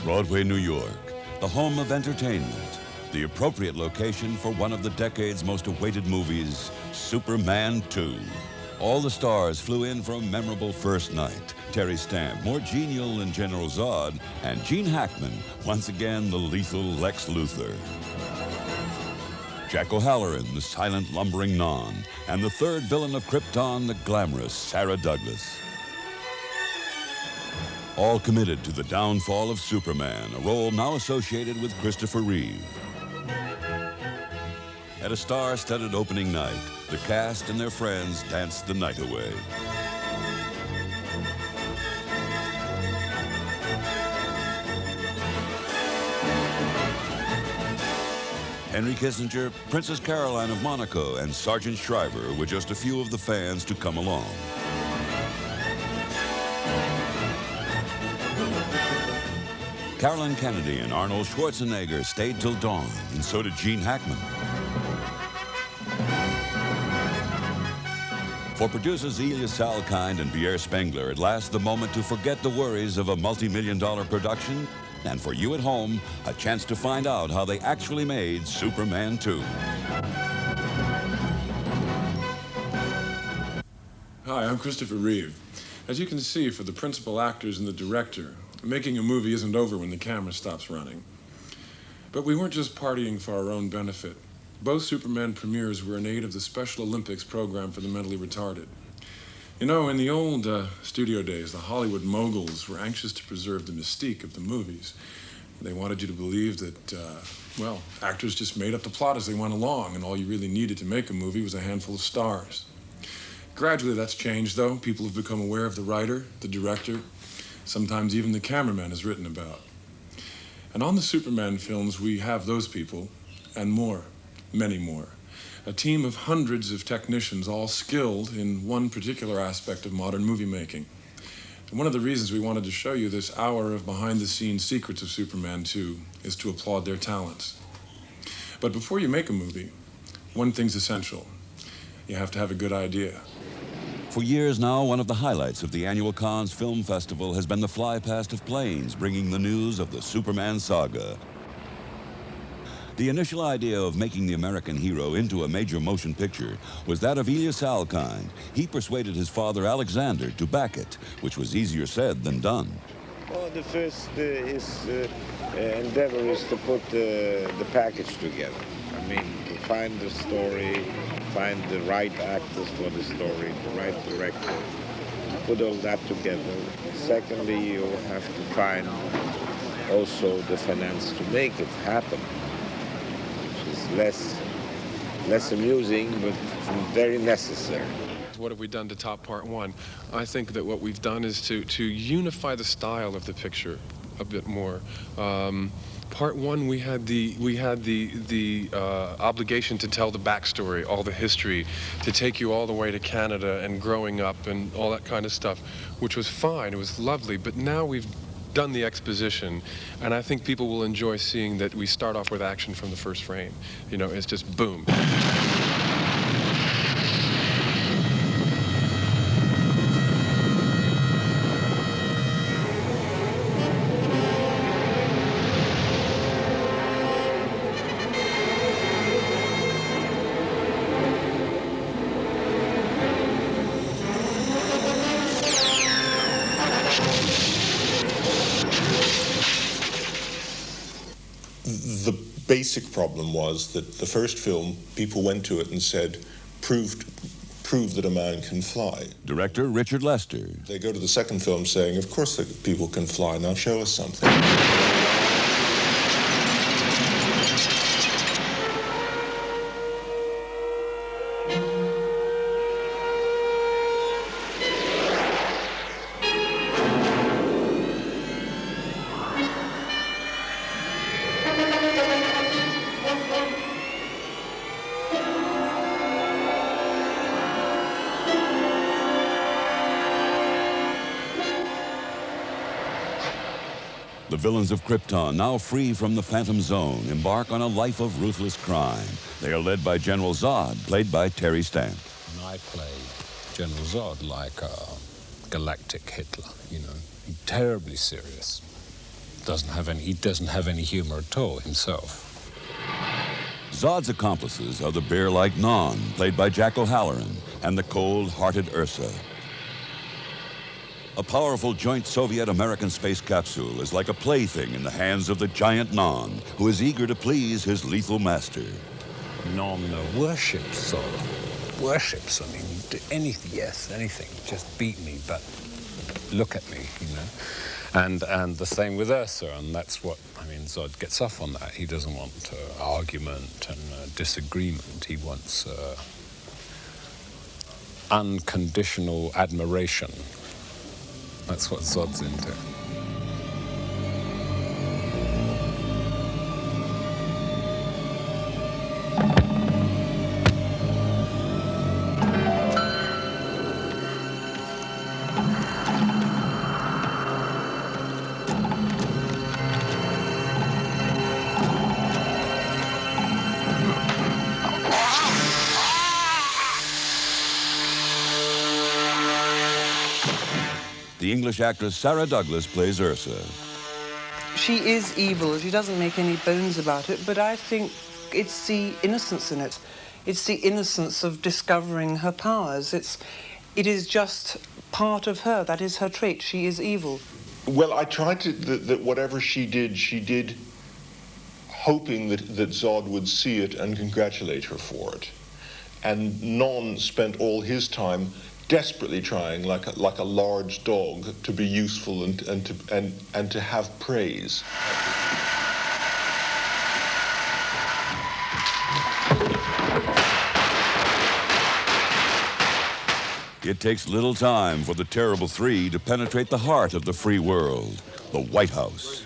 Broadway, New York, the home of entertainment, the appropriate location for one of the decade's most awaited movies, Superman 2. All the stars flew in for a memorable first night. Terry Stamp, more genial than General Zod, and Gene Hackman, once again the lethal Lex Luthor. Jack O'Halloran, the silent, lumbering Non, and the third villain of Krypton, the glamorous Sarah Douglas. All committed to the downfall of Superman, a role now associated with Christopher Reeve. At a star-studded opening night, the cast and their friends danced the night away. Henry Kissinger, Princess Caroline of Monaco, and Sergeant Shriver were just a few of the fans to come along. Carolyn Kennedy and Arnold Schwarzenegger stayed till dawn, and so did Gene Hackman. For producers Elia Salkind and Pierre Spengler, at last the moment to forget the worries of a multi-million-dollar production, and for you at home, a chance to find out how they actually made Superman 2. Hi, I'm Christopher Reeve. As you can see, for the principal actors and the director, making a movie isn't over when the camera stops running. But we weren't just partying for our own benefit. Both Superman premieres were in aid of the Special Olympics program for the mentally retarded. You know, in the old studio days, the Hollywood moguls were anxious to preserve the mystique of the movies. They wanted you to believe that, well, actors just made up the plot as they went along, and all you really needed to make a movie was a handful of stars. Gradually, that's changed, though. People have become aware of the writer, the director, sometimes even the cameraman is written about. And on the Superman films, we have those people, and more, many more. A team of hundreds of technicians, all skilled in one particular aspect of modern movie making. And one of the reasons we wanted to show you this hour of behind-the-scenes secrets of Superman 2 is to applaud their talents. But before you make a movie, one thing's essential. You have to have a good idea. For years now, one of the highlights of the annual Cannes Film Festival has been the fly-past of planes bringing the news of the Superman saga. The initial idea of making the American hero into a major motion picture was that of Elia Salkind. He persuaded his father Alexander to back it, which was easier said than done. Well, the first endeavor is to put the package together. I mean, to find the story, find the right actors for the story, the right director, put all that together. Secondly, you have to find also the finance to make it happen, which is less amusing, but very necessary. What have we done to top part one? I think that what we've done is to unify the style of the picture a bit more. Part one, we had the obligation to tell the backstory, all the history, to take you all the way to Canada and growing up and all that kind of stuff, which was fine. It was lovely. But now we've done the exposition, and I think people will enjoy seeing that we start off with action from the first frame. You know, it's just boom. The basic problem was that the first film, people went to it and said, prove that a man can fly. Director Richard Lester. They go to the second film saying, of course that people can fly, now show us something. The villains of Krypton, now free from the Phantom Zone, embark on a life of ruthless crime. They are led by General Zod, played by Terry Stamp. And I play General Zod like a galactic Hitler, you know, terribly serious, doesn't have any humor at all himself. Zod's accomplices are the bear-like Non, played by Jack O'Halloran, and the cold-hearted Ursa. A powerful joint Soviet-American space capsule is like a plaything in the hands of the giant Non, who is eager to please his lethal master. Non worships Zod. Worships, I mean, anything, yes, anything. Just beat me, but look at me, you know. And the same with Ursa, and that's what, I mean, Zod gets off on that. He doesn't want argument and disagreement. He wants unconditional admiration. That's what Zod's into. The English actress Sarah Douglas plays Ursa. She is evil. She doesn't make any bones about it, but I think it's the innocence in it. It's the innocence of discovering her powers. It is just part of her. That is her trait. She is evil. Well, I tried to, that whatever she did hoping that Zod would see it and congratulate her for it. And Non spent all his time desperately trying, like a large dog, to be useful and to have praise. It takes little time for the Terrible Three to penetrate the heart of the free world, the White House.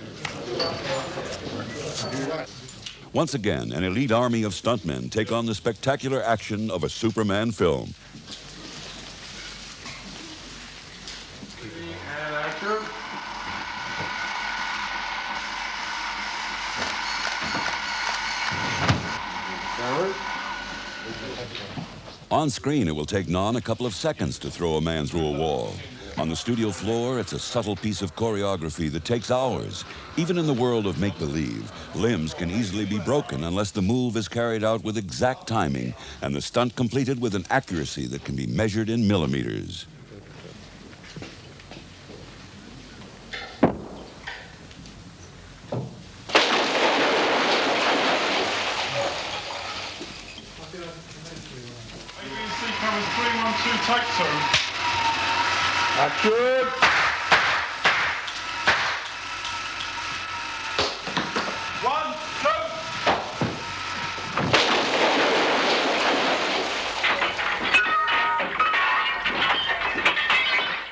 Once again, an elite army of stuntmen take on the spectacular action of a Superman film. On screen, it will take Non a couple of seconds to throw a man through a wall. On the studio floor, it's a subtle piece of choreography that takes hours. Even in the world of make-believe, limbs can easily be broken unless the move is carried out with exact timing and the stunt completed with an accuracy that can be measured in millimeters. Cameras 3, 1, 2, take 2. Action! One, go!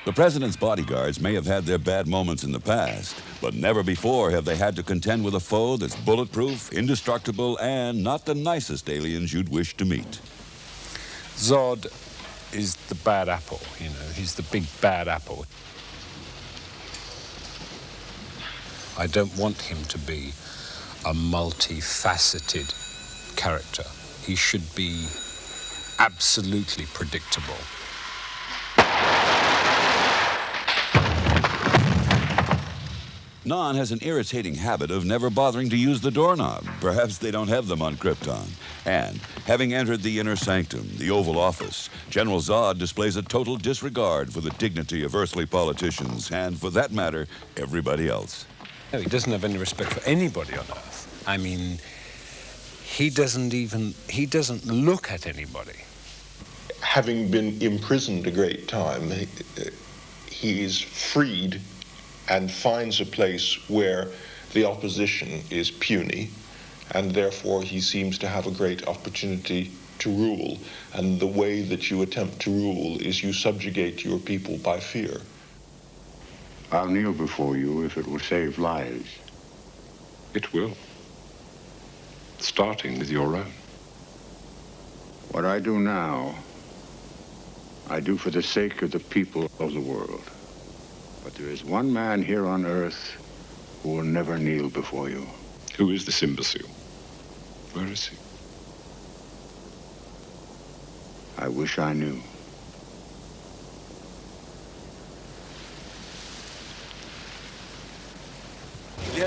The president's bodyguards may have had their bad moments in the past, but never before have they had to contend with a foe that's bulletproof, indestructible, and not the nicest aliens you'd wish to meet. Zod is the bad apple, you know, he's the big bad apple. I don't want him to be a multifaceted character. He should be absolutely predictable. Non has an irritating habit of never bothering to use the doorknob. Perhaps they don't have them on Krypton. And, having entered the inner sanctum, the Oval Office, General Zod displays a total disregard for the dignity of earthly politicians, and, for that matter, everybody else. No, he doesn't have any respect for anybody on Earth. I mean, he doesn't look at anybody. Having been imprisoned a great time, he is freed and finds a place where the opposition is puny, and therefore he seems to have a great opportunity to rule. And the way that you attempt to rule is you subjugate your people by fear. I'll kneel before you if it will save lives. It will. Starting with your own. What I do now, I do for the sake of the people of the world. But there is one man here on Earth who will never kneel before you. Who is this imbecile? Where is he? I wish I knew. The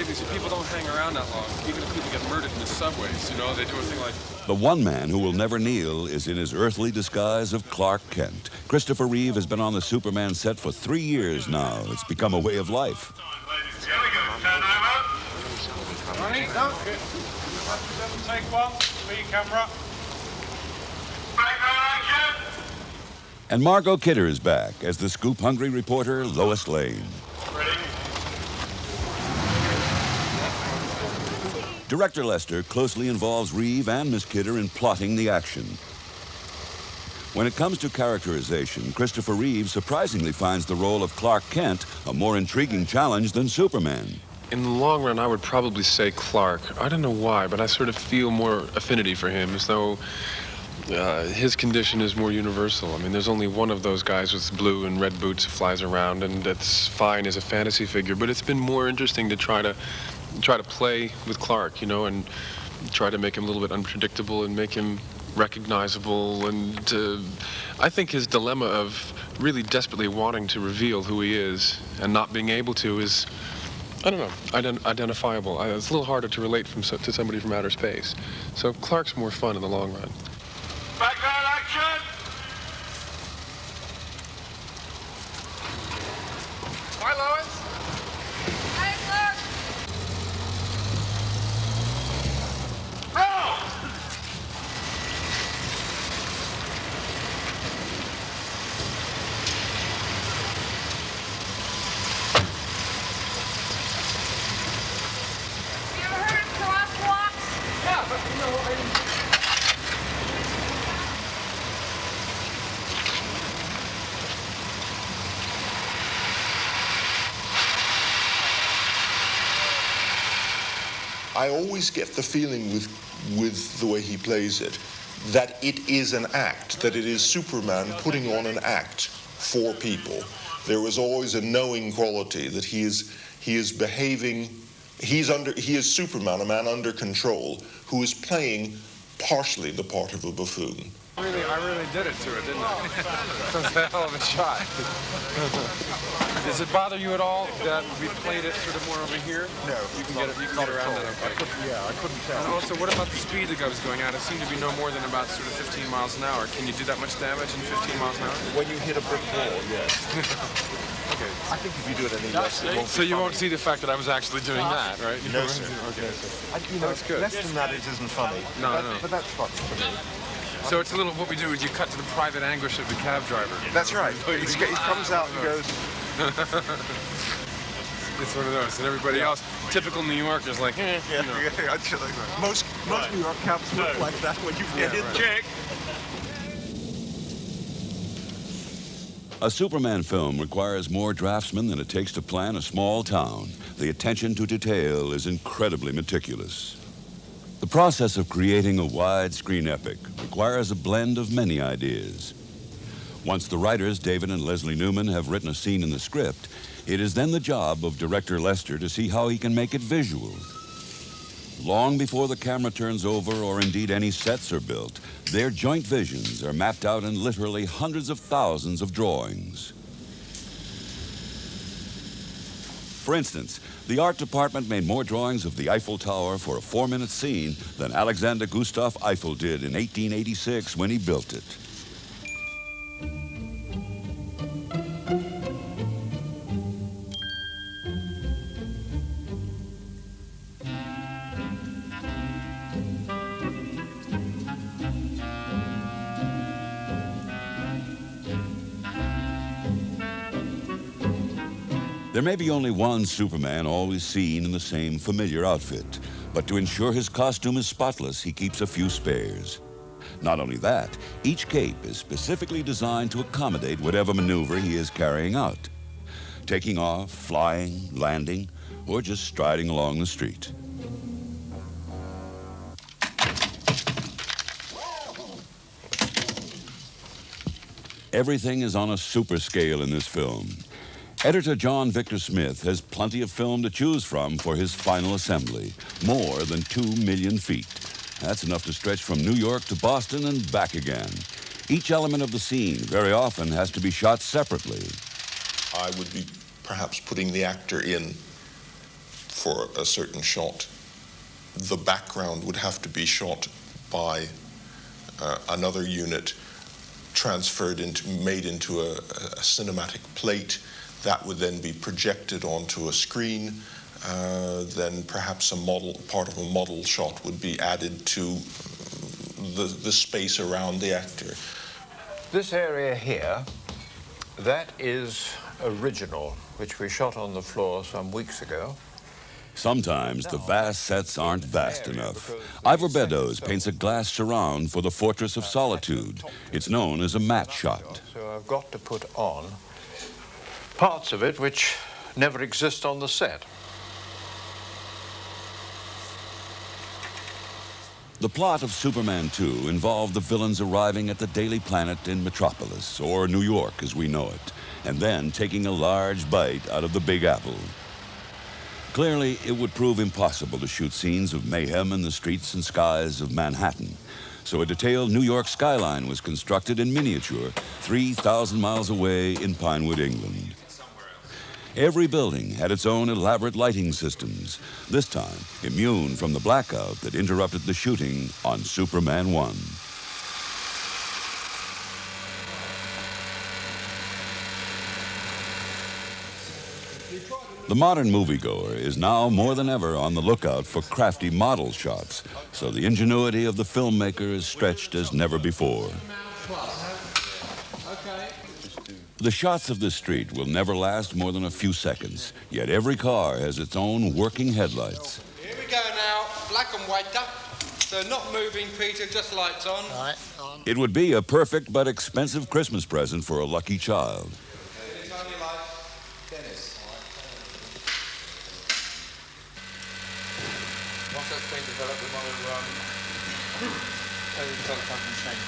particularly, see, people don't hang around that long. Even if people get murdered in the subways, you know, they do a thing like... The one man who will never kneel is in his earthly disguise of Clark Kent. Christopher Reeve has been on the Superman set for 3 years now. It's become a way of life. Ready? Take one. Speed camera. And Margot Kidder is back as the scoop-hungry reporter Lois Lane. Ready? Director Lester closely involves Reeve and Miss Kidder in plotting the action. When it comes to characterization, Christopher Reeve surprisingly finds the role of Clark Kent a more intriguing challenge than Superman. In the long run, I would probably say Clark. I don't know why, but I sort of feel more affinity for him, as though his condition is more universal. I mean, there's only one of those guys with blue and red boots who flies around, and that's fine as a fantasy figure, but it's been more interesting to try to play with Clark, you know, and try to make him a little bit unpredictable and make him recognizable. And I think his dilemma of really desperately wanting to reveal who he is and not being able to is, I don't know, identifiable. It's a little harder to relate to somebody from outer space. So Clark's more fun in the long run. Background action! Hi, Lois. Hey, Clark! Roll! You ever heard of crosswalks? Yeah, but you know, I always get the feeling with the way he plays it that it is an act, that it is Superman putting on an act for people. There was always a knowing quality that he is behaving. He is Superman, a man under control, who is playing partially the part of a buffoon. I really did it to it, didn't I? That was a hell of a shot. Does it bother you at all that we played it sort of more over here? No. You can get around that, okay. I couldn't tell. And also, what about the speed the guy was going at? It seemed to be no more than about sort of 15 miles an hour. Can you do that much damage in 15 miles an hour? When you hit a brick wall, yes. Okay. I think if you do it any less, it won't So be you won't funny. see the fact that I was actually doing that, right? No, sir. Okay. That's good. Less than that, it isn't funny. No, But that's funny for me. So it's a little, what we do is you cut to the private anguish of the cab driver. That's right. He comes out and goes... It's one of those, and everybody else, typical New Yorkers, like, eh. Yeah, You know. yeah, I'd say like that. Most New York cabs look like that when you get in. check. A Superman film requires more draftsmen than it takes to plan a small town. The attention to detail is incredibly meticulous. The process of creating a widescreen epic requires a blend of many ideas. Once the writers, David and Leslie Newman, have written a scene in the script, it is then the job of director Lester to see how he can make it visual. Long before the camera turns over or indeed any sets are built, their joint visions are mapped out in literally hundreds of thousands of drawings. For instance, the art department made more drawings of the Eiffel Tower for a 4-minute scene than Alexander Gustav Eiffel did in 1886 when he built it. There may be only one Superman always seen in the same familiar outfit, but to ensure his costume is spotless, he keeps a few spares. Not only that, each cape is specifically designed to accommodate whatever maneuver he is carrying out, taking off, flying, landing, or just striding along the street. Everything is on a super scale in this film. Editor John Victor Smith has plenty of film to choose from for his final assembly, more than 2 million feet. That's enough to stretch from New York to Boston and back again. Each element of the scene very often has to be shot separately. I would be perhaps putting the actor in for a certain shot, the background would have to be shot by another unit, made into a cinematic plate that would then be projected onto a screen. Then perhaps part of a model shot would be added to the space around the actor. This area here, that is original, which we shot on the floor some weeks ago. Sometimes the vast sets aren't vast enough. Ivor Beddoes paints a glass surround for the Fortress of Solitude. It's known as a matte shot. So I've got to put on parts of it which never exist on the set. The plot of Superman 2 involved the villains arriving at the Daily Planet in Metropolis, or New York as we know it, and then taking a large bite out of the Big Apple. Clearly, it would prove impossible to shoot scenes of mayhem in the streets and skies of Manhattan. So a detailed New York skyline was constructed in miniature 3,000 miles away in Pinewood, England. Every building had its own elaborate lighting systems, this time immune from the blackout that interrupted the shooting on Superman 1. The modern moviegoer is now more than ever on the lookout for crafty model shots, so the ingenuity of the filmmaker is stretched as never before. The shots of this street will never last more than a few seconds, yet every car has its own working headlights. Here we go now, black and white. So not moving, Peter, just lights on. All right, on. It would be a perfect but expensive Christmas present for a lucky child. It's only like tennis. Once that's been developed, we want to develop and change.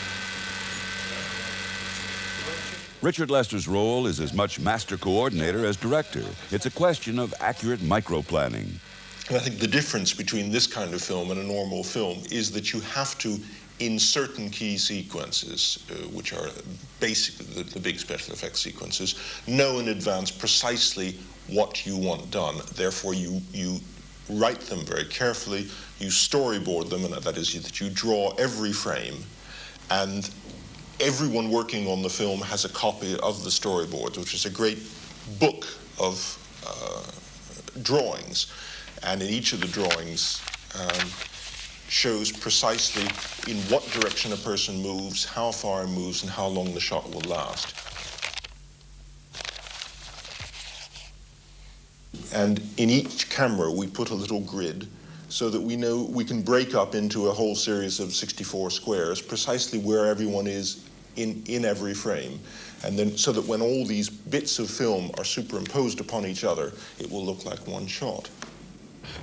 Richard Lester's role is as much master coordinator as director. It's a question of accurate micro-planning. I think the difference between this kind of film and a normal film is that you have to, in certain key sequences, which are basically the big special effects sequences, know in advance precisely what you want done. Therefore, you write them very carefully, you storyboard them, and that is that you draw every frame, and everyone working on the film has a copy of the storyboards, which is a great book of drawings. And in each of the drawings shows precisely in what direction a person moves, how far he moves, and how long the shot will last. And in each camera, we put a little grid so that we know we can break up into a whole series of 64 squares precisely where everyone is in every frame. And then so that when all these bits of film are superimposed upon each other, it will look like one shot.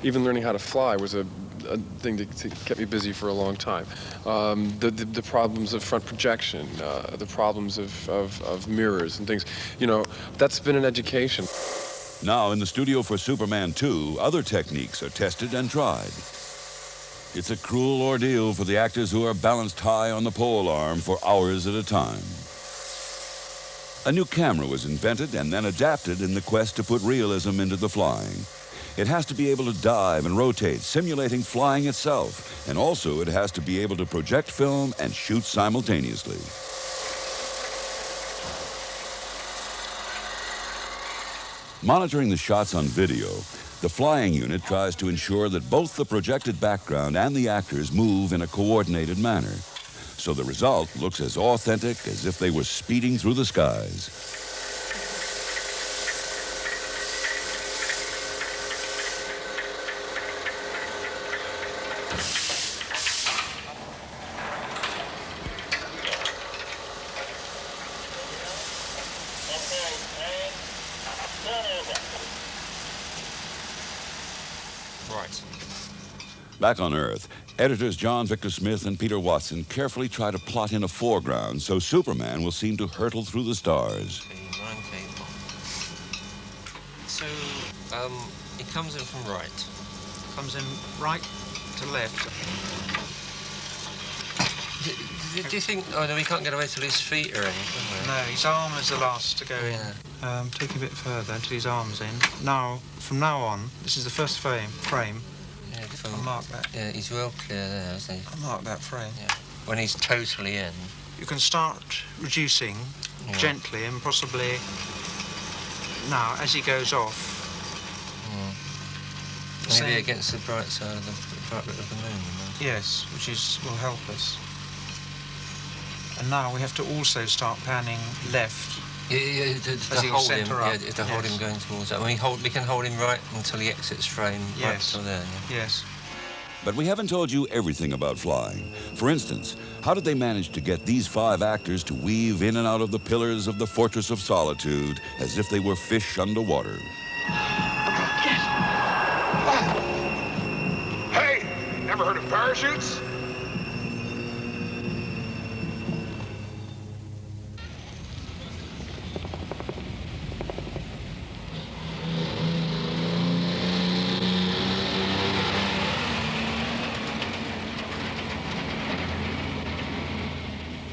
Even learning how to fly was a thing that kept me busy for a long time. The problems of front projection, the problems of mirrors and things, you know, that's been an education. Now in the studio for Superman 2, other techniques are tested and tried. It's a cruel ordeal for the actors who are balanced high on the pole arm for hours at a time. A new camera was invented and then adapted in the quest to put realism into the flying. It has to be able to dive and rotate, simulating flying itself, and also it has to be able to project film and shoot simultaneously. Monitoring the shots on video, the flying unit tries to ensure that both the projected background and the actors move in a coordinated manner, so the result looks as authentic as if they were speeding through the skies. Back on Earth, editors John Victor Smith and Peter Watson carefully try to plot in a foreground so Superman will seem to hurtle through the stars. So, it comes in from right. Comes in right to left. Do you think... Oh, no, we can't get away till his feet are in, can we? No, his arm is the last to go in. Take a bit further until his arm's in. Now, from now on, this is the first frame. Yeah, I'll mark that. Yeah, he's well clear there, isn't he? I'll mark that frame. Yeah. When he's totally in. You can start reducing gently and possibly... Now, as he goes off... Maybe against the bright side of the bright bit of the moon. Yes, which will help us. And now we have to also start panning left. Yeah, to hold him. Yeah, to hold him going towards that. We can hold him right until he exits frame. Yes. Right till there. Yeah. Yes. But we haven't told you everything about flying. For instance, how did they manage to get these 5 actors to weave in and out of the pillars of the Fortress of Solitude as if they were fish underwater? Hey, never heard of parachutes?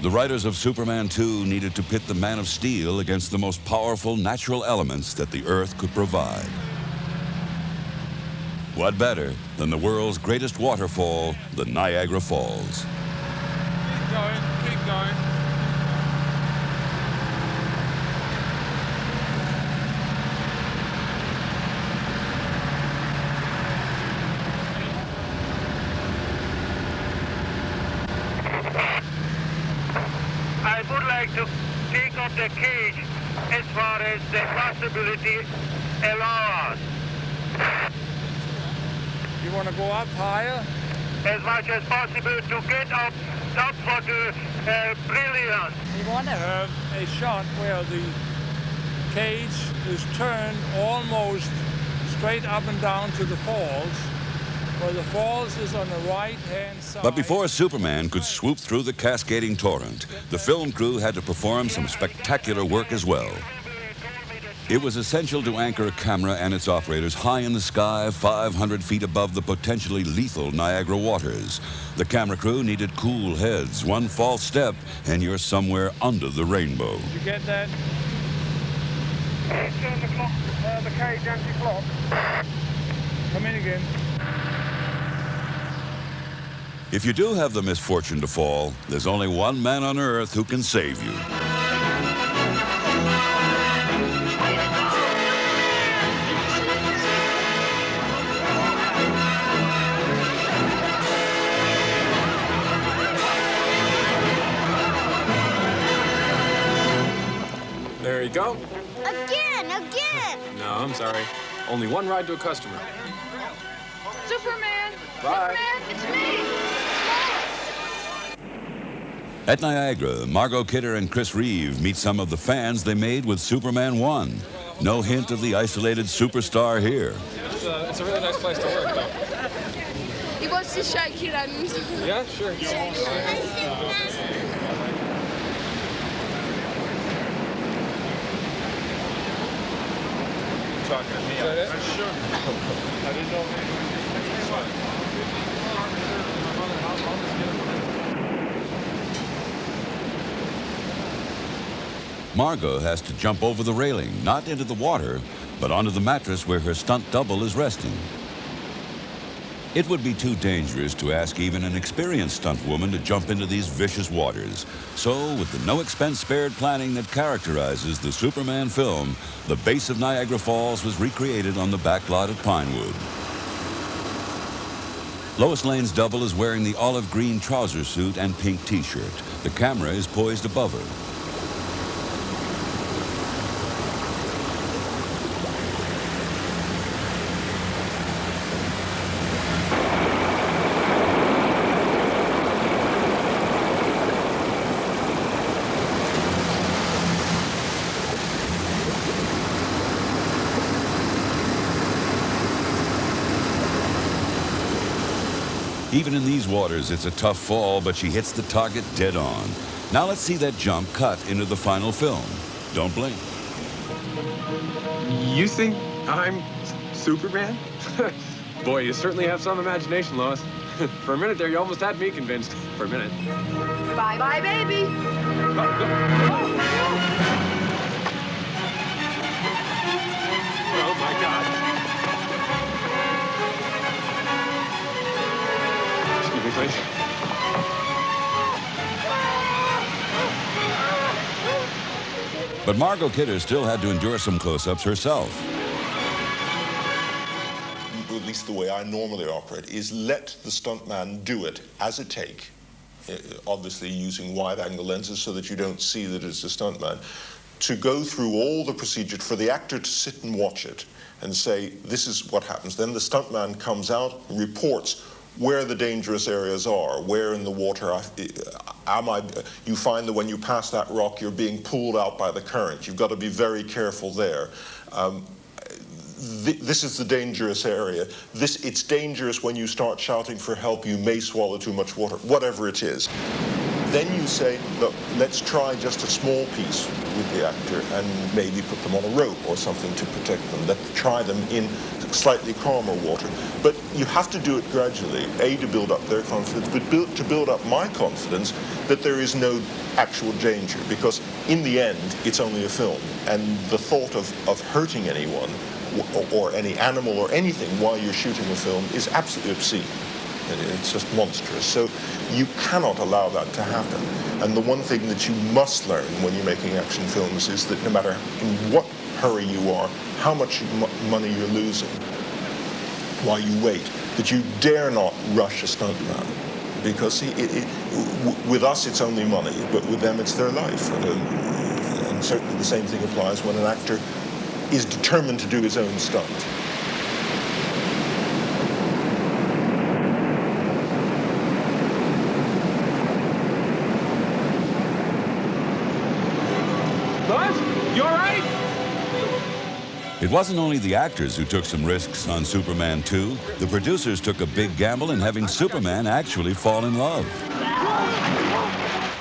The writers of Superman 2 needed to pit the Man of Steel against the most powerful natural elements that the Earth could provide. What better than the world's greatest waterfall, the Niagara Falls? Keep going, keep going. I would like to take off the cage as far as the possibility allows. You want to go up higher? As much as possible to get up for the brilliance. We want to have a shot where the cage is turned almost straight up and down to the falls, where the falls is on the right-hand side. But before Superman could swoop through the cascading torrent, the film crew had to perform some spectacular work as well. It was essential to anchor a camera and its operators high in the sky, 500 feet above the potentially lethal Niagara waters. The camera crew needed cool heads. One false step, and you're somewhere under the rainbow. Did you get that? Turn the clock, the cage anti-clock. Come in again. If you do have the misfortune to fall, there's only one man on Earth who can save you. There you go. Again! No, I'm sorry. Only one ride to a customer. Superman! Bye. Superman, it's me! At Niagara, Margot Kidder and Chris Reeve meet some of the fans they made with Superman 1. No hint of the isolated superstar here. It's a really nice place to work, though. He wants to shake your hand. Yeah, sure. Talking to me. Sure. I didn't know. Margot has to jump over the railing, not into the water, but onto the mattress where her stunt double is resting. It would be too dangerous to ask even an experienced stunt woman to jump into these vicious waters. So, with the no-expense-spared planning that characterizes the Superman film, the base of Niagara Falls was recreated on the back lot at Pinewood. Lois Lane's double is wearing the olive green trouser suit and pink t-shirt. The camera is poised above her. Even in these waters, it's a tough fall, but she hits the target dead on. Now let's see that jump cut into the final film. Don't blink. You think I'm Superman? Boy, you certainly have some imagination, Lois. For a minute there, you almost had me convinced. For a minute. Bye-bye, baby. Oh, my God. Excuse me, please. But Margot Kidder still had to endure some close-ups herself. At least the way I normally operate, is let the stuntman do it as a take, obviously using wide-angle lenses so that you don't see that it's a stuntman, to go through all the procedure for the actor to sit and watch it and say, this is what happens. Then the stuntman comes out and reports where the dangerous areas are, where in the water you find that when you pass that rock, you're being pulled out by the current. You've got to be very careful there. This is the dangerous area. It's dangerous when you start shouting for help, you may swallow too much water, whatever it is. Then you say, look, let's try just a small piece with the actor and maybe put them on a rope or something to protect them. Let's try them in slightly calmer water. But you have to do it gradually, A, to build up their confidence, but to build up my confidence that there is no actual danger, because in the end, it's only a film. And the thought of hurting anyone or any animal or anything while you're shooting a film is absolutely obscene. It's just monstrous. So you cannot allow that to happen. And the one thing that you must learn when you're making action films is that no matter in what hurry you are, how much money you're losing while you wait, that you dare not rush a stuntman. Because with us it's only money, but with them it's their life. And certainly the same thing applies when an actor is determined to do his own stunt. You all right? It wasn't only the actors who took some risks on Superman 2. The producers took a big gamble in having Superman actually fall in love.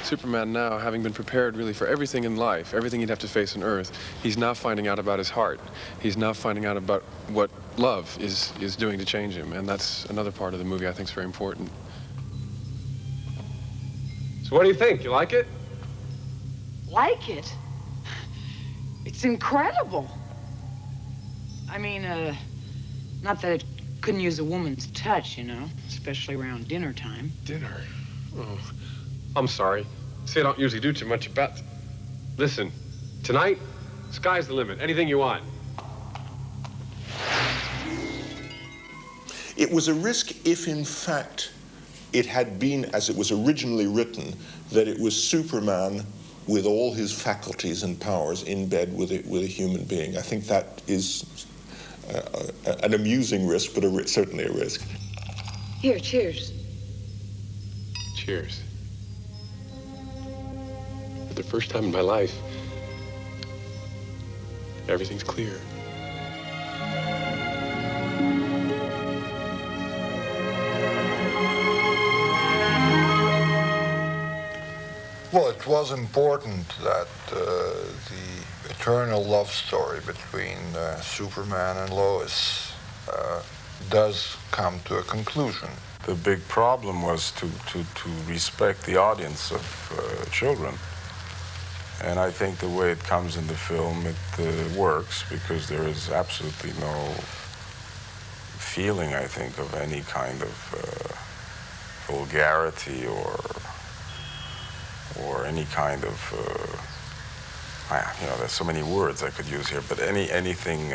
Superman now, having been prepared really for everything in life, everything he'd have to face on Earth, he's now finding out about his heart. He's now finding out about what love is doing to change him, and that's another part of the movie I think is very important. So what do you think? You like it? Like it? It's incredible. I mean, not that it couldn't use a woman's touch, you know, especially around dinner time. Dinner? Oh, I'm sorry. See, I don't usually do too much about... Listen, tonight, sky's the limit. Anything you want. It was a risk if, in fact, it had been, as it was originally written, that it was Superman with all his faculties and powers in bed with a human being. I think that is an amusing risk, but certainly a risk. Here, cheers. Cheers. For the first time in my life, everything's clear. Well, it was important that the eternal love story between Superman and Lois does come to a conclusion. The big problem was to respect the audience of children. And I think the way it comes in the film, it works, because there is absolutely no feeling, I think, of any kind of vulgarity or any kind of, there's so many words I could use here, but anything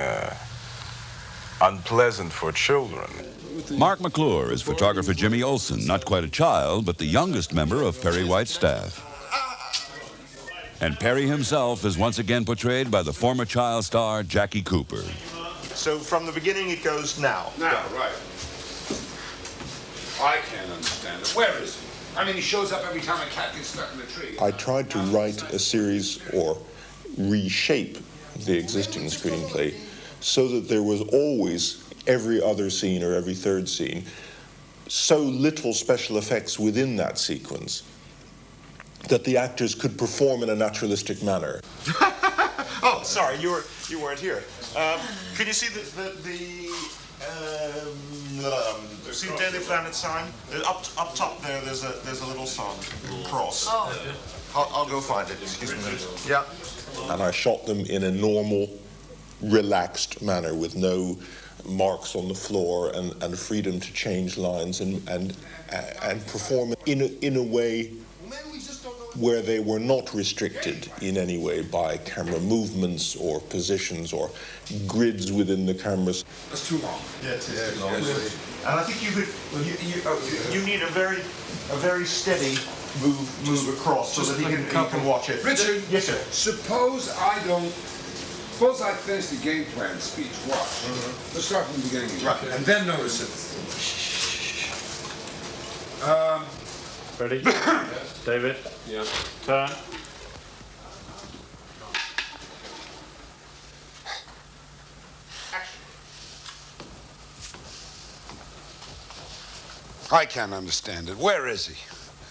unpleasant for children. Mark McClure is photographer Jimmy Olsen, not quite a child, but the youngest member of Perry White's staff. And Perry himself is once again portrayed by the former child star Jackie Cooper. So from the beginning it goes now. Now, right. I can't understand it. Where is he? I mean, he shows up every time a cat gets stuck in a tree. I tried to write a series or reshape the existing screenplay so that there was always every other scene or every third scene so little special effects within that sequence that the actors could perform in a naturalistic manner. Oh, sorry, you weren't here. Could you see See Daily Planet sign? Up top there, there's a little sign, cross. Oh. I'll go find it. Excuse me. Yeah. And I shot them in a normal, relaxed manner with no marks on the floor and freedom to change lines and perform in a way where they were not restricted in any way by camera movements or positions or grids within the cameras. That's too long. Yeah, it is too long. And I think you need a very steady move across so that he can watch it. Richard. Yes, sir. Suppose I finish the game plan speech. Watch. Let's start from the beginning. Right. And then notice it. Ready? David? Yeah. Turn. I can't understand it. Where is he?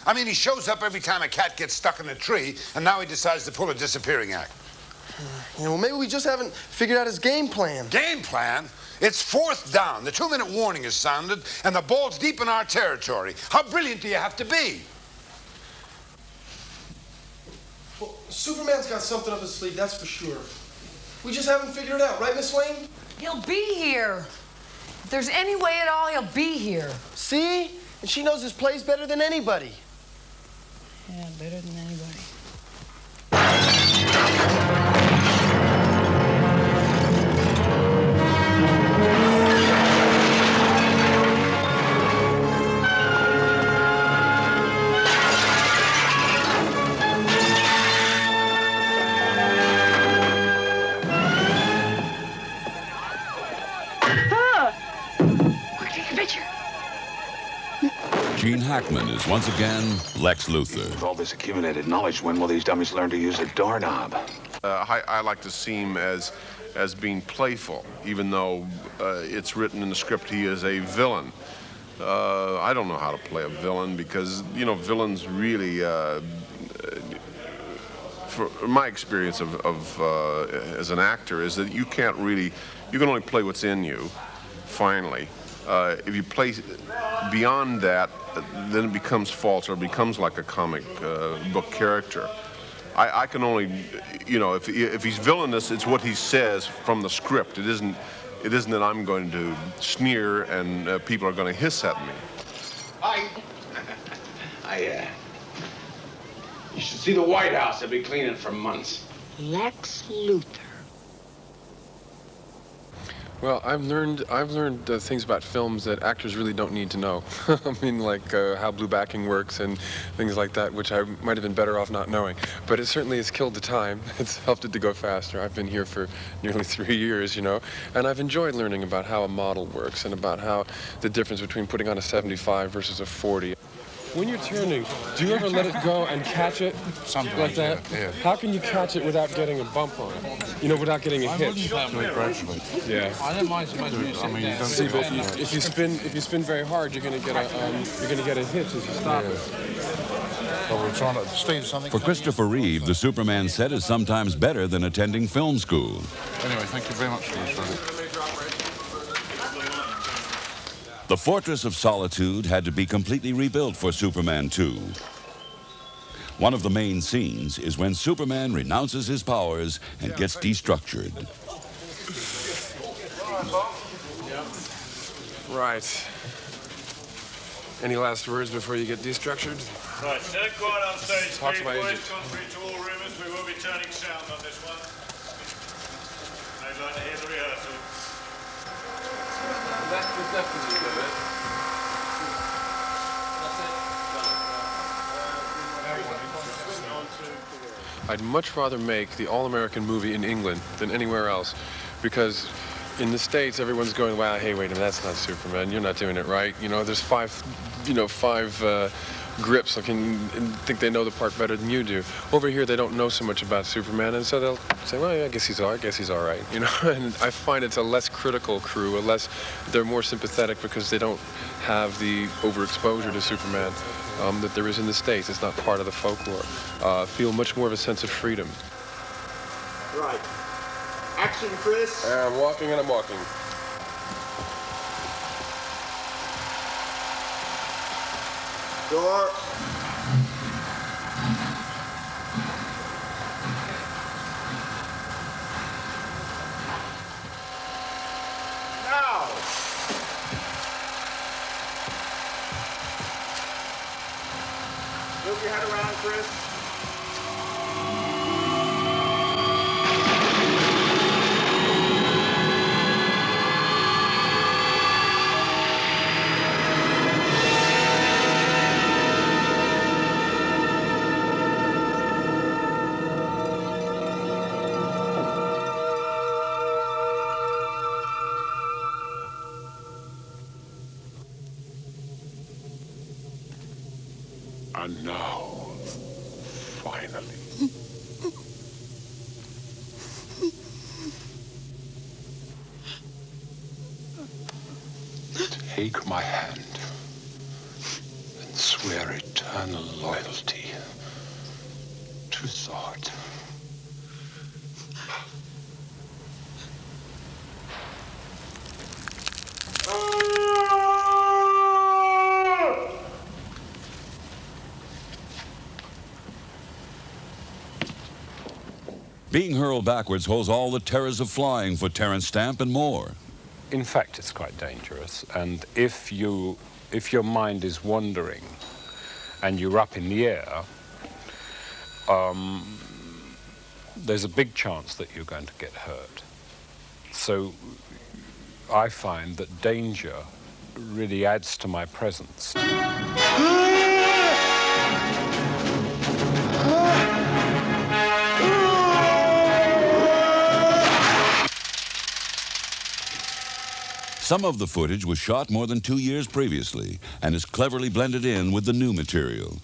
I mean, he shows up every time a cat gets stuck in a tree, and now he decides to pull a disappearing act. You know, well, maybe we just haven't figured out his game plan. Game plan? It's 4th down. The 2-minute warning is sounded, and the ball's deep in our territory. How brilliant do you have to be? Well, Superman's got something up his sleeve, that's for sure. We just haven't figured it out, right, Miss Lane? He'll be here. If there's any way at all, he'll be here. See? And she knows his plays better than anybody. Yeah, better than anybody. Quick, take a picture. Gene Hackman is once again Lex Luthor. With all this accumulated knowledge, when will these dummies learn to use a doorknob? I like to see him as being playful, even though it's written in the script he is a villain. I don't know how to play a villain because, you know, villains really, for my experience as an actor, is that you can only play what's in you, finally. If you play beyond that, then it becomes false or becomes like a comic book character. I can only, you know, if he's villainous, it's what he says from the script. It isn't that I'm going to sneer and people are going to hiss at me. You should see the White House. They've been cleaning for months. Lex Luthor. Well, I've learned things about films that actors really don't need to know. I mean, like how blue backing works and things like that, which I might have been better off not knowing. But it certainly has killed the time. It's helped it to go faster. I've been here for nearly 3 years, you know, and I've enjoyed learning about how a model works and about how the difference between putting on a 75 versus a 40. When you're turning, do you ever let it go and catch it like that? Yeah. How can you catch it without getting a bump on it? You know, without getting a hit? Yeah. I don't mind so much when you sit down. See, but if you spin very hard, you're gonna get a hit as you stop it. Well, we're trying to Steve, something. For Christopher Reeve, the Superman set is sometimes better than attending film school. Anyway, thank you very much for this. The Fortress of Solitude had to be completely rebuilt for Superman 2. One of the main scenes is when Superman renounces his powers and gets destructured. Right. Any last words before you get destructured? Right, don't go out on stage, Talk to my please, boys. agent. Contrary to all rumours, we will be turning sound on this one. I'd like to hear the rehearsal. That would definitely do it. I'd much rather make the all-American movie in England than anywhere else, because in the States everyone's going, wow, hey, wait a minute, that's not Superman. You're not doing it right. You know, there's five grips and think they know the part better than you do. Over here, they don't know so much about Superman, and so they'll say, well, yeah, I guess he's all right, you know. And I find it's a less critical crew, they're more sympathetic because they don't have the overexposure to Superman that there is in the States. It's not part of the folklore. Feel much more of a sense of freedom. Right. Action, Chris. I'm walking and I'm walking. Door. Now. Move your head around, Chris. And now, finally, take my hand and swear eternal loyalty to Zod. Being hurled backwards holds all the terrors of flying for Terence Stamp and more. In fact, it's quite dangerous, and if your mind is wandering and you're up in the air, there's a big chance that you're going to get hurt. So I find that danger really adds to my presence. Some of the footage was shot more than 2 years previously and is cleverly blended in with the new material.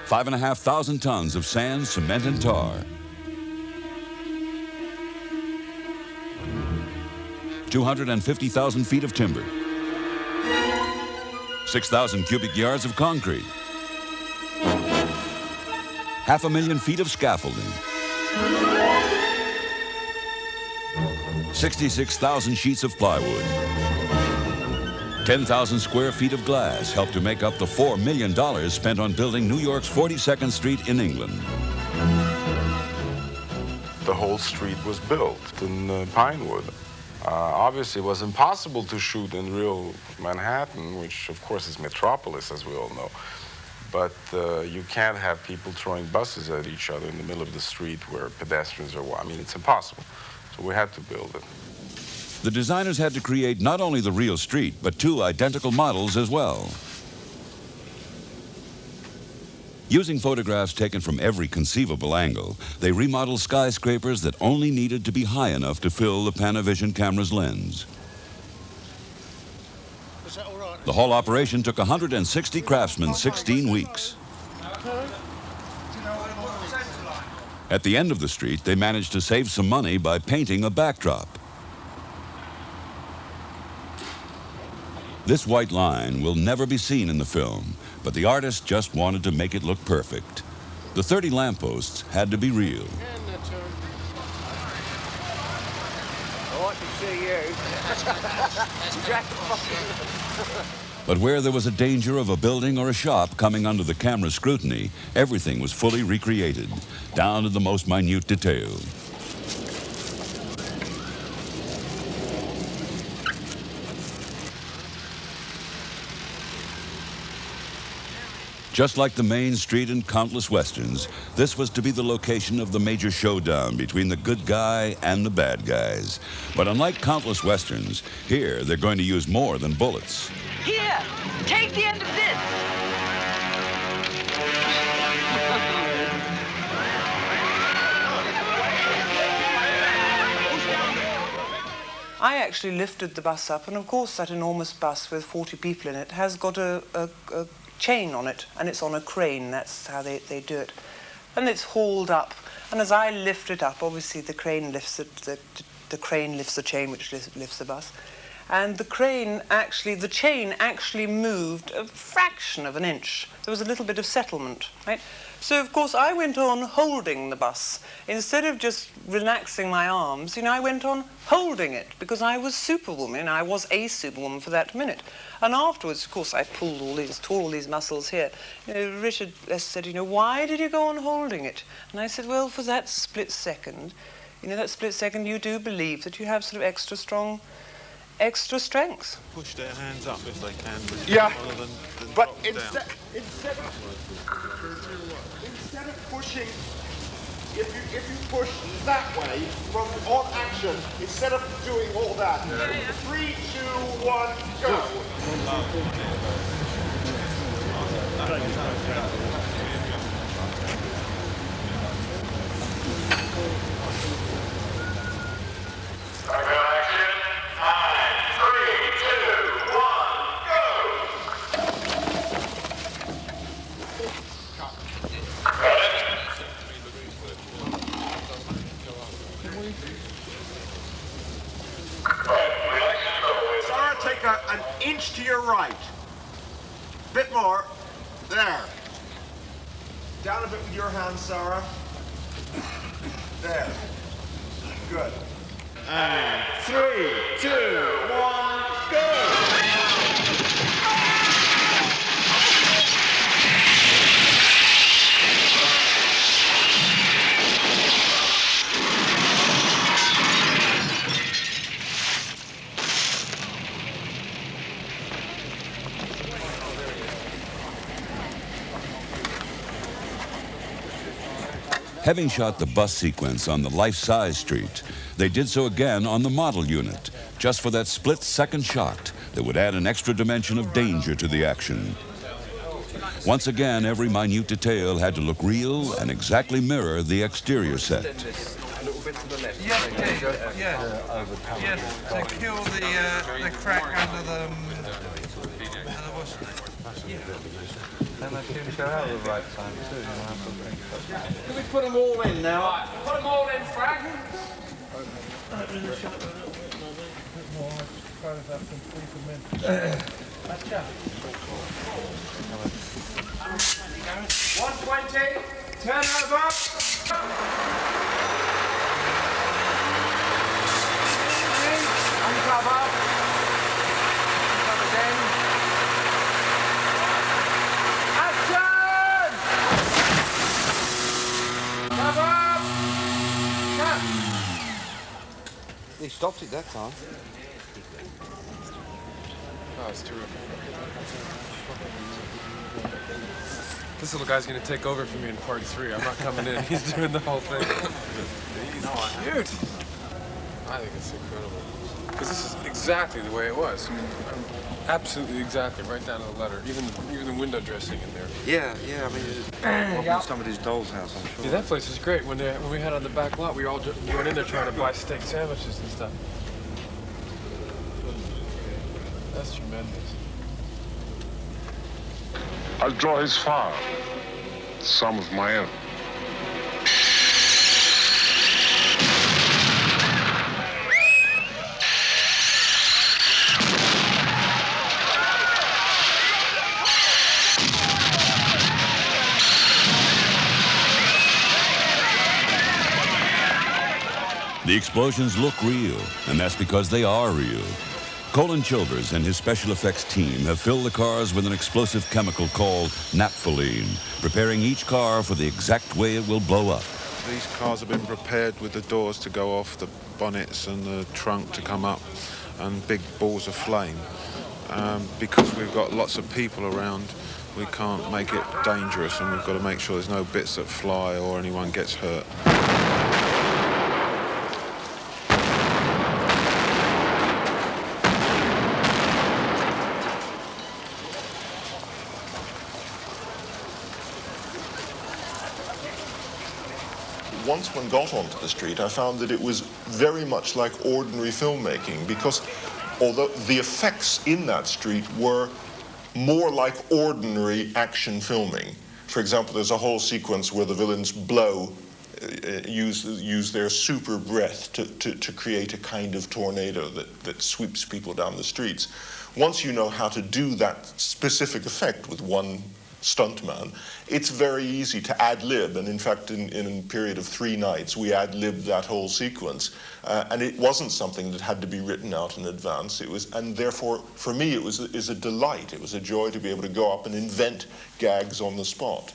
Five and a half thousand tons of sand, cement, and tar. 250,000 feet of timber. 6,000 cubic yards of concrete. 500,000 feet of scaffolding. 66,000 sheets of plywood. 10,000 square feet of glass helped to make up the $4 million spent on building New York's 42nd Street in England. The whole street was built in Pinewood. Obviously, it was impossible to shoot in real Manhattan, which, of course, is metropolis, as we all know. But you can't have people throwing buses at each other in the middle of the street where pedestrians are. I mean, it's impossible. So we had to build it. The designers had to create not only the real street, but 2 identical models as well. Using photographs taken from every conceivable angle, they remodeled skyscrapers that only needed to be high enough to fill the Panavision camera's lens. The whole operation took 160 craftsmen 16 weeks. At the end of the street, they managed to save some money by painting a backdrop. This white line will never be seen in the film, but the artist just wanted to make it look perfect. The 30 lampposts had to be real. Oh, I can see you. But where there was a danger of a building or a shop coming under the camera's scrutiny, everything was fully recreated, down to the most minute detail. Just like the main street in countless westerns, this was to be the location of the major showdown between the good guy and the bad guys. But unlike countless westerns, here they're going to use more than bullets. Here, take the end of this. I actually lifted the bus up, and of course that enormous bus with 40 people in it has got a chain on it, and it's on a crane. That's how they do it. And it's hauled up, and as I lift it up, obviously the crane lifts the crane lifts the chain, which lifts the bus. And the chain actually moved a fraction of an inch. There was a little bit of settlement, right? So, of course, I went on holding the bus. Instead of just relaxing my arms, I went on holding it because I was Superwoman. I was a Superwoman for that minute. And afterwards, of course, I tore all these muscles here. Richard said, why did you go on holding it? And I said, well, for that split second, you do believe that you have sort of extra strength. Push their hands up if they can. Yeah, rather than but drop instead of pushing, if you push that way from on action, instead of doing all that, 3, 2, 1, go. Sarah, take an inch to your right. Bit more. There. Down a bit with your hand, Sarah. There. Good. And 3, 2, 1, go! Having shot the bus sequence on the life-size street, they did so again on the model unit, just for that split-second shot that would add an extra dimension of danger to the action. Once again, every minute detail had to look real and exactly mirror the exterior set. Yeah, to kill the crack under the And they can go out at the right time too. Can we put them all in now? Put them all in, Frank. Turn over. Uncover. Uncover again. Action! Cover! Cut! He stopped it that time. Oh, it's terrific. This little guy's going to take over for me in part 3. I'm not coming in. He's doing the whole thing. He's cute. I think it's incredible. Because this is exactly the way it was. Absolutely exactly, right down to the letter. Even the window dressing in there. Yeah, I mean, probably somebody's doll's house, I'm sure. Yeah, that place is great. When we had on the back lot, we all went in there trying to buy steak sandwiches and stuff. That's tremendous. I'll draw his fire, some of my own. The explosions look real, and that's because they are real. Colin Chilvers and his special effects team have filled the cars with an explosive chemical called naphthalene, preparing each car for the exact way it will blow up. These cars have been prepared with the doors to go off, the bonnets and the trunk to come up, and big balls of flame. Because we've got lots of people around, we can't make it dangerous, and we've got to make sure there's no bits that fly or anyone gets hurt. once one got onto the street, I found that it was very much like ordinary filmmaking, because although the effects in that street were more like ordinary action filming. For example, there's a whole sequence where the villains use their super breath to create a kind of tornado that sweeps people down the streets. Once you know how to do that specific effect with one stuntman, it's very easy to ad-lib, and in fact in a period of 3 nights we ad-libbed that whole sequence, and it wasn't something that had to be written out in advance. It was, and therefore for me it was a delight, it was a joy to be able to go up and invent gags on the spot.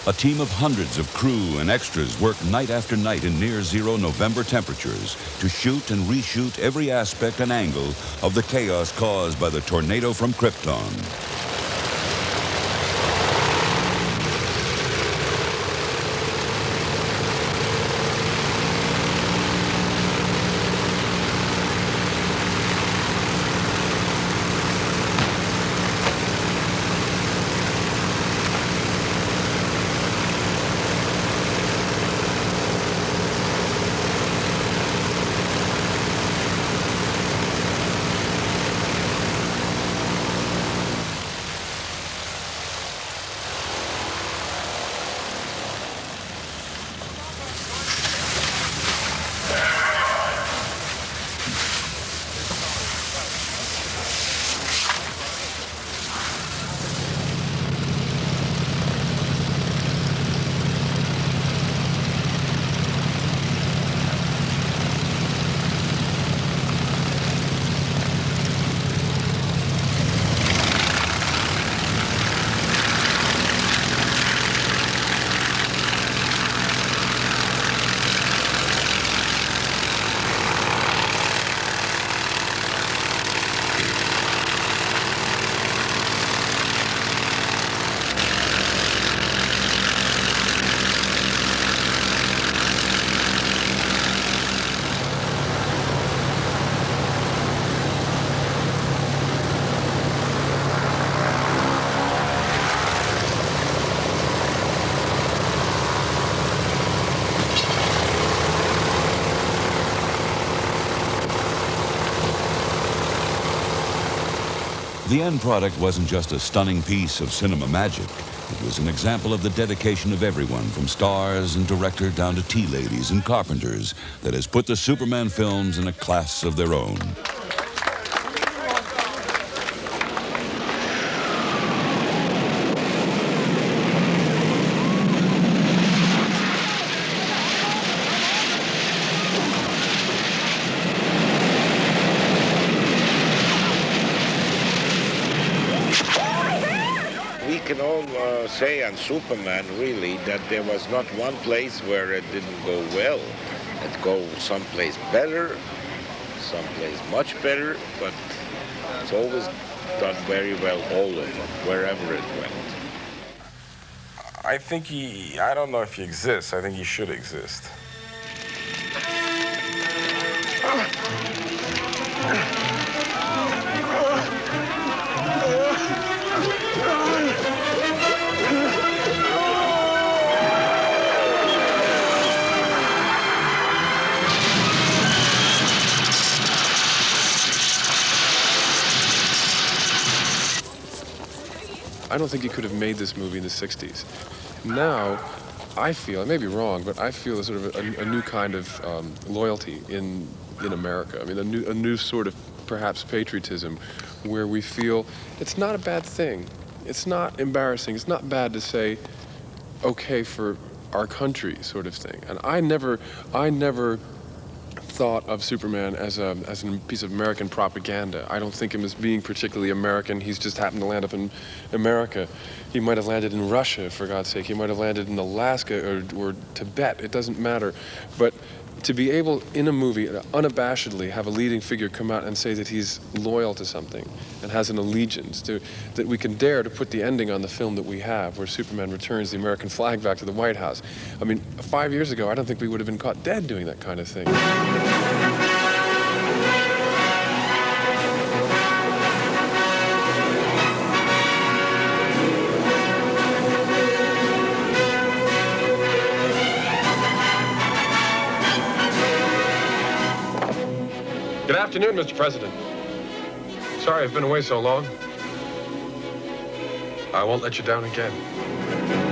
A team of hundreds of crew and extras work night after night in near-zero November temperatures to shoot and reshoot every aspect and angle of the chaos caused by the tornado from Krypton. The end product wasn't just a stunning piece of cinema magic. It was an example of the dedication of everyone from stars and director down to tea ladies and carpenters that has put the Superman films in a class of their own. We can all say on Superman, really, that there was not one place where it didn't go well. It goes someplace better, someplace much better, but it's always done very well all over, wherever it went. I think I don't know if he exists. I think he should exist. I don't think he could have made this movie in the 60s. Now, I feel, I may be wrong, but I feel a sort of a new kind of loyalty in America. I mean, a new sort of perhaps patriotism where we feel it's not a bad thing. It's not embarrassing. It's not bad to say, okay for our country sort of thing. And I never thought of Superman as a piece of American propaganda. I don't think him as being particularly American. He's just happened to land up in America. He might have landed in Russia, for God's sake. He might have landed in Alaska or Tibet. It doesn't matter. But to be able, in a movie, unabashedly have a leading figure come out and say that he's loyal to something and has an allegiance, that we can dare to put the ending on the film that we have, where Superman returns the American flag back to the White House. I mean, 5 years ago, I don't think we would have been caught dead doing that kind of thing. afternoon, Mr. President. Sorry I've been away so long. I won't let you down again.